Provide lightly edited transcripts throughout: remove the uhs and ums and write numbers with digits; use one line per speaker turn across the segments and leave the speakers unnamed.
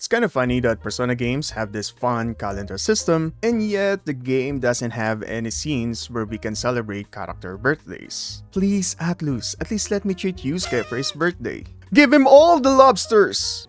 It's kind of funny that Persona games have this fun calendar system, and yet the game doesn't have any scenes where we can celebrate character birthdays. Please, ATLUS, at least let me treat Yusuke for his birthday. Give him all the lobsters!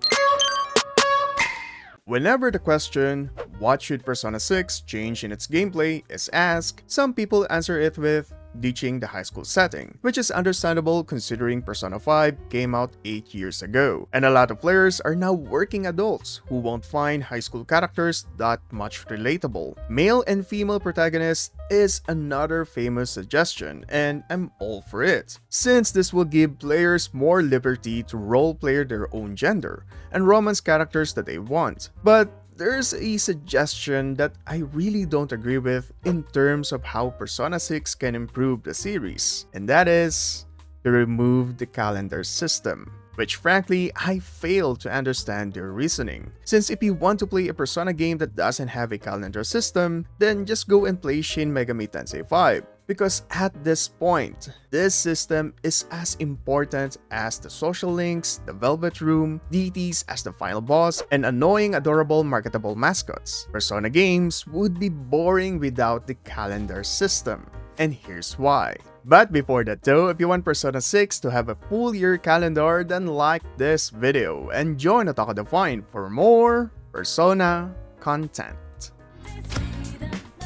Whenever the question, what should Persona 6 change in its gameplay, is asked, some people answer it with ditching the high school setting, which is understandable considering Persona 5 came out 8 years ago, and a lot of players are now working adults who won't find high school characters that much relatable. Male and female protagonists is another famous suggestion, and I'm all for it, since this will give players more liberty to roleplay their own gender and romance characters that they want. But there's a suggestion that I really don't agree with in terms of how Persona 6 can improve the series, and that is to remove the calendar system, which frankly I fail to understand their reasoning. Since if you want to play a Persona game that doesn't have a calendar system, then just go and play Shin Megami Tensei 5. Because at this point, this system is as important as the social links, the Velvet Room, deities as the final boss, and annoying adorable marketable mascots. Persona games would be boring without the calendar system, and here's why. But before that though, if you want Persona 6 to have a full year calendar, then like this video and join the Talk of the Vine for more Persona content.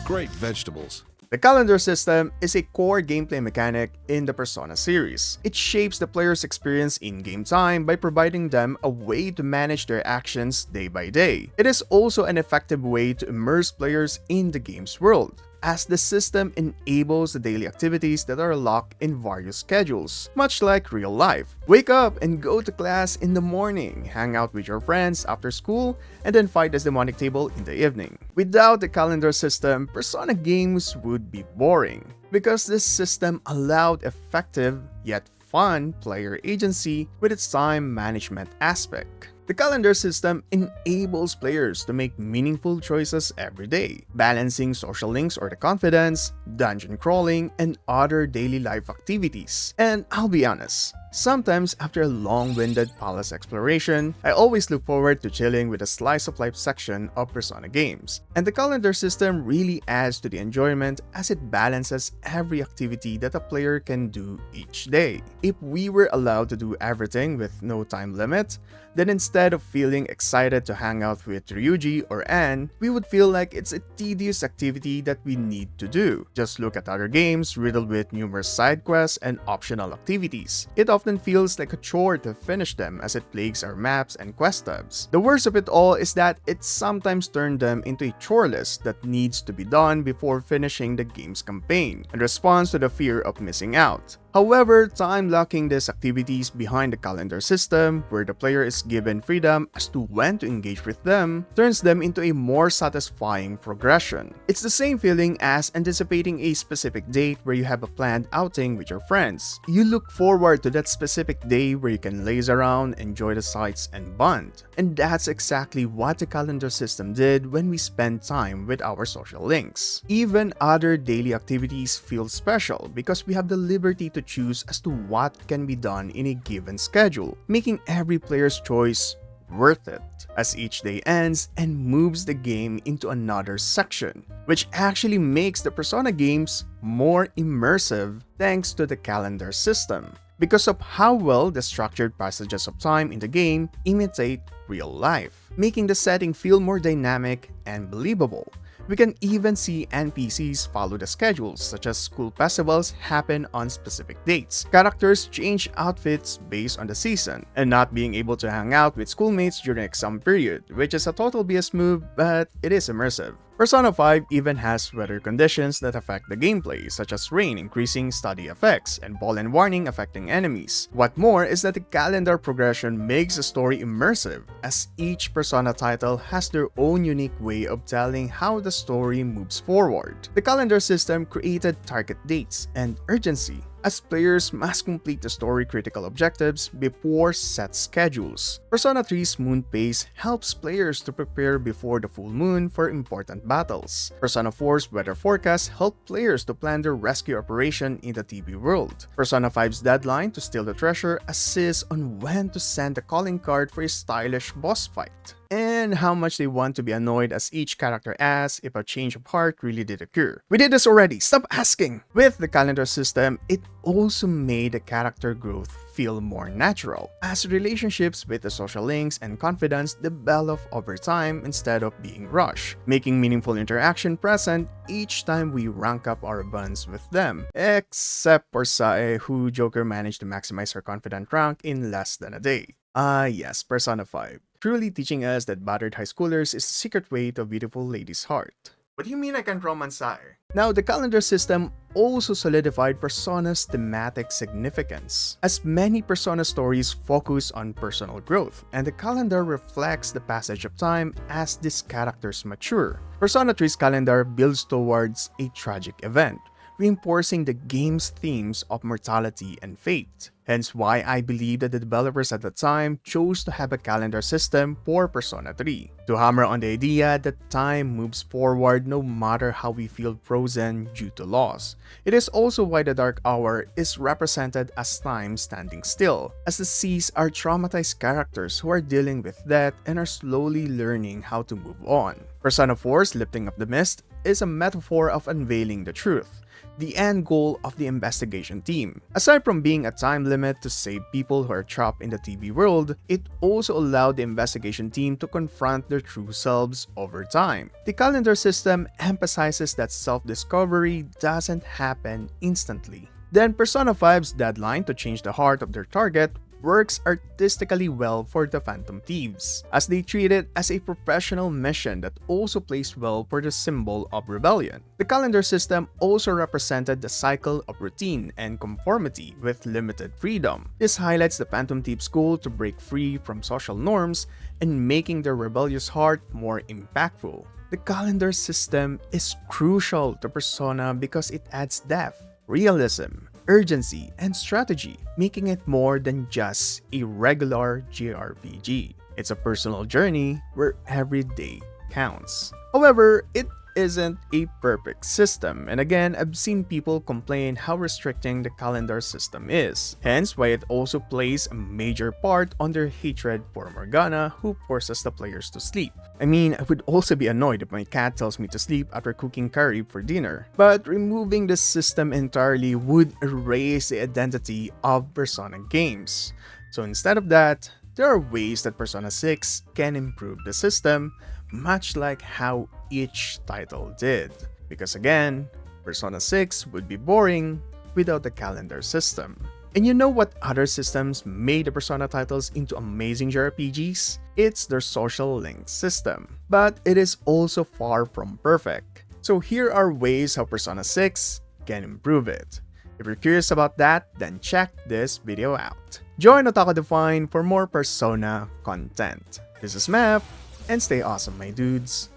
Great vegetables.
The calendar system is a core gameplay mechanic in the Persona series. It shapes the player's experience in game time by providing them a way to manage their actions day by day. It is also an effective way to immerse players in the game's world, as the system enables the daily activities that are locked in various schedules, much like real life. Wake up and go to class in the morning, hang out with your friends after school, and then fight the demonic table in the evening. Without the calendar system, Persona games would be boring, because this system allowed effective yet fun player agency with its time management aspect. The calendar system enables players to make meaningful choices every day, balancing social links or the confidence, dungeon crawling, and other daily life activities. And I'll be honest, sometimes after a long-winded palace exploration, I always look forward to chilling with a slice of life section of Persona games. And the calendar system really adds to the enjoyment as it balances every activity that a player can do each day. If we were allowed to do everything with no time limit, then instead of feeling excited to hang out with Ryuji or Anne, we would feel like it's a tedious activity that we need to do. Just look at other games riddled with numerous side quests and optional activities. It often feels like a chore to finish them as it plagues our maps and quest tabs. The worst of it all is that it sometimes turned them into a chore list that needs to be done before finishing the game's campaign, in response to the fear of missing out. However, time locking these activities behind the calendar system, where the player is given freedom as to when to engage with them, turns them into a more satisfying progression. It's the same feeling as anticipating a specific date where you have a planned outing with your friends. You look forward to that specific day where you can laze around, enjoy the sights, and bond. And that's exactly what the calendar system did when we spend time with our social links. Even other daily activities feel special because we have the liberty to choose as to what can be done in a given schedule, making every player's choice worth it as each day ends and moves the game into another section, which actually makes the Persona games more immersive thanks to the calendar system, because of how well the structured passages of time in the game imitate real life, making the setting feel more dynamic and believable. We can even see NPCs follow the schedules, such as school festivals happen on specific dates, characters change outfits based on the season, and not being able to hang out with schoolmates during exam period, which is a total BS move, but it is immersive. Persona 5 even has weather conditions that affect the gameplay, such as rain increasing study effects and pollen warning affecting enemies. What more is that the calendar progression makes the story immersive, as each Persona title has their own unique way of telling how the story moves forward. The calendar system created target dates and urgency, as players must complete the story-critical objectives before set schedules. Persona 3's Moon Phase helps players to prepare before the full moon for important battles. Persona 4's Weather Forecast help players to plan their rescue operation in the TV world. Persona 5's deadline to steal the treasure assists on when to send the calling card for a stylish boss fight. And and how much they want to be annoyed as each character asks if a change of heart really did occur. We did this already, stop asking! With the calendar system, it also made the character growth feel more natural, as relationships with the social links and confidence develop over time instead of being rushed, making meaningful interaction present each time we rank up our bonds with them. Except for Sae, who Joker managed to maximize her confident rank in less than a day. Yes, Persona 5. Truly teaching us that battered high schoolers is the secret way to a beautiful lady's heart. What do you mean I can't romance Sae? Now, the calendar system also solidified Persona's thematic significance, as many Persona stories focus on personal growth, and the calendar reflects the passage of time as these characters mature. Persona 3's calendar builds towards a tragic event, reinforcing the game's themes of mortality and fate. Hence why I believe that the developers at the time chose to have a calendar system for Persona 3, to hammer on the idea that time moves forward no matter how we feel frozen due to loss. It is also why the Dark Hour is represented as time standing still, as the Seas are traumatized characters who are dealing with death and are slowly learning how to move on. Persona 4's Lifting Up the Mist is a metaphor of unveiling the truth, the end goal of the investigation team. Aside from being a time limit to save people who are trapped in the TV world, it also allowed the investigation team to confront their true selves over time. The calendar system emphasizes that self-discovery doesn't happen instantly. Then Persona 5's deadline to change the heart of their target works artistically well for the Phantom Thieves, as they treat it as a professional mission that also plays well for the symbol of rebellion. The calendar system also represented the cycle of routine and conformity with limited freedom. This highlights the Phantom Thieves' goal to break free from social norms and making their rebellious heart more impactful. The calendar system is crucial to Persona because it adds depth, realism, urgency, and strategy, making it more than just a regular JRPG. It's a personal journey where every day counts. However, it isn't a perfect system, and again, I've seen people complain how restricting the calendar system is, hence why it also plays a major part on their hatred for Morgana, who forces the players to sleep. I mean, I would also be annoyed if my cat tells me to sleep after cooking curry for dinner, but removing the system entirely would erase the identity of Persona games. So instead of that, there are ways that Persona 6 can improve the system, much like how each title did. Because again, Persona 6 would be boring without the calendar system. And you know what other systems made the Persona titles into amazing JRPGs? It's their social link system. But it is also far from perfect. So here are ways how Persona 6 can improve it. If you're curious about that, then check this video out. Join Otaku Define for more Persona content. This is Map, and stay awesome, my dudes.